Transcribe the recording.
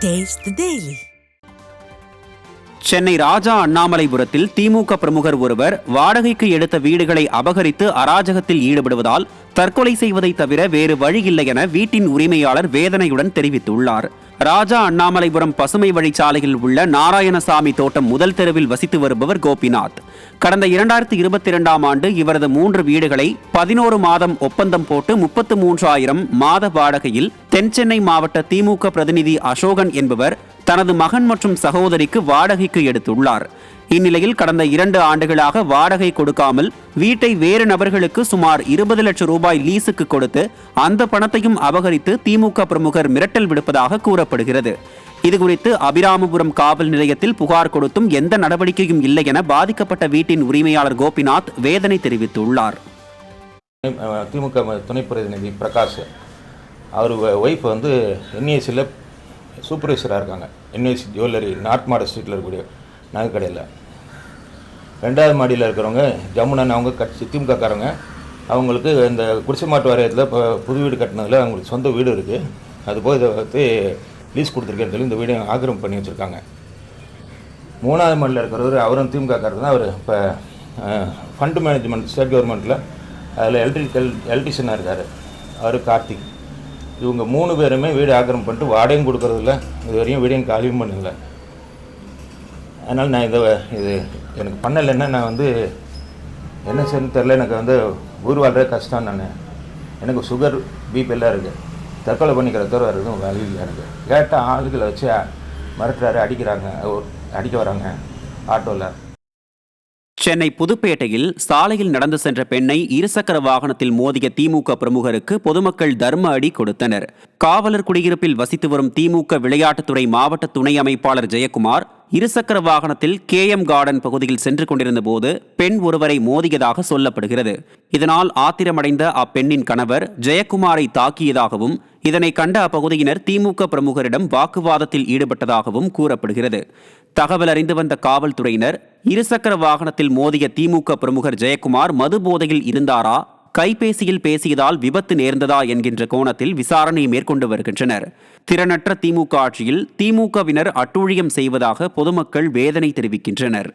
Taste the Daily. Chennai ராஜா அண்ணாமலைபுரத்தில் திமுக பிரமுகர் ஒருவர் வாடகைக்கு எடுத்த வீடுகளை அபகரித்து அராஜகத்தில் ஈடுபடுவதால் தற்கொலை செய்வதை தவிர வேறு வழியில்லை என வீட்டின் உரிமையாளர் வேதனையுடன் தெரிவித்துள்ளார். ராஜா அண்ணாமலைபுரம் பசுமை வழிச்சாலையில் உள்ள நாராயணசாமி தோட்டம் முதல் தெருவில் வசித்து வருபவர் கோபிநாத். கடந்த 2022ஆம் ஆண்டு இவரது 3 வீடுகளை 11 மாதம் ஒப்பந்தம் போட்டு 33,000 மாத வாடகையில் தென்சென்னை மாவட்ட திமுக பிரதிநிதி அசோகன் என்பவர் தனது மகன் மற்றும் சகோதரிக்கு வாடகைக்கு எடுத்துள்ளார். இந்நிலையில் கடந்த 2 ஆண்டுகளாக வாடகை கொடுக்காமல் வீட்டை வேறு நபர்களுக்கு சுமார் 20 லட்சம் ரூபாய் லீஸுக்கு கொடுத்து அந்த பணத்தையும் அபகரித்து திமுக பிரமுகர் மிரட்டல் விடுப்பதாக கூறப்படுகிறது. இதுகுறித்து அபிராமபுரம் காவல் நிலையத்தில் புகார் கொடுத்தும் எந்த நடவடிக்கையும் இல்லை என பாதிக்கப்பட்ட வீட்டின் உரிமையாளர் கோபிநாத் வேதனை தெரிவித்துள்ளார். திமுக துணை பிரதிநிதி பிரகாஷ் அவர் ஒய்ஃப் என்ஏசியில் சூப்பர்வைசராக இருக்காங்க. என்ஏசி ஜுவல்லரி நார்த் மாடல் ஸ்ட்ரீட்டில் இருக்கக்கூடிய நகை கடையில் 2வது மாடியில் இருக்கிறவங்க ஜமுனன் அவங்க திமுகக்காரங்க. அவங்களுக்கு இந்த குடிசை மாட்டு வாரியத்தில் இப்போ புது வீடு கட்டினதில் அவங்களுக்கு சொந்த வீடு இருக்குது. அதுபோல் இதை லீஸ் கொடுத்துருக்கேன்னு சொல்லி இந்த வீடை ஆக்கிரமிப்பு பண்ணி வச்சுருக்காங்க. 3வது மாடியில் இருக்கிறவர் அவரும் திமுகக்காரர் தான். அவர் இப்போ ஃபண்டு மேனேஜ்மெண்ட் ஸ்டேட் கவர்மெண்ட்டில் அதில் எலக்ட்ரிஷியனாக இருக்கார். அவர் கார்த்திக். இவங்க 3 பேருமே வீடு ஆக்கிரமிப்பு பண்ணிட்டு வாடகையும் கொடுக்கறதில்ல, இது வரையும் வீடையும் காலியும் பண்ணல. அதனால் நான் இது எனக்கு பண்ணலைன்னா நான் என்ன செய்யணும்னு தெரில. எனக்கு ஊர் வாழ்கிற கஷ்டம். எனக்கு சுகர் பிபி எல்லாம் இருக்குது. தற்கொலை பண்ணிக்கிற தவிர எதுவும் வழி இல்லை. எனக்கு கேட்டால் ஆளுகளை வச்சு மிரட்டுறாரு, அடிக்க வராங்க ஆட்டோவில். சென்னை புதுப்பேட்டையில் சாலையில் நடந்து சென்ற பெண்ணை இருசக்கர வாகனத்தில் மோதிய திமுக பிரமுகருக்கு பொதுமக்கள் தர்ம அடி கொடுத்தனர். காவலர் குடியிருப்பில் வசித்து வரும் திமுக விளையாட்டுத்துறை மாவட்ட துணை அமைப்பாளர் ஜெயக்குமார் இருசக்கர வாகனத்தில் KM கார்டன் பகுதியில் சென்று கொண்டிருந்த போது பெண் ஒருவரை மோதியதாக சொல்லப்படுகிறது. இதனால் ஆத்திரமடைந்த அப்பெண்ணின் கணவர் ஜெயக்குமாரை தாக்கியதாகவும் இதனை கண்ட அப்பகுதியினர் திமுக பிரமுகரிடம் வாக்குவாதத்தில் ஈடுபட்டதாகவும் கூறப்படுகிறது. தகவல் அறிந்து வந்த காவல்துறையினர் இருசக்கர வாகனத்தில் மோதிய திமுக பிரமுகர் ஜெயக்குமார் மது போதையில் இருந்தாரா, கைபேசியில் பேசியதால் விபத்து நேர்ந்ததா என்கின்ற கோணத்தில் விசாரணை மேற்கொண்டு வருகின்றனர். திறனற்ற திமுக ஆட்சியில் திமுகவினர் அட்டூழியம் செய்வதாக பொதுமக்கள் வேதனை தெரிவிக்கின்றனர்.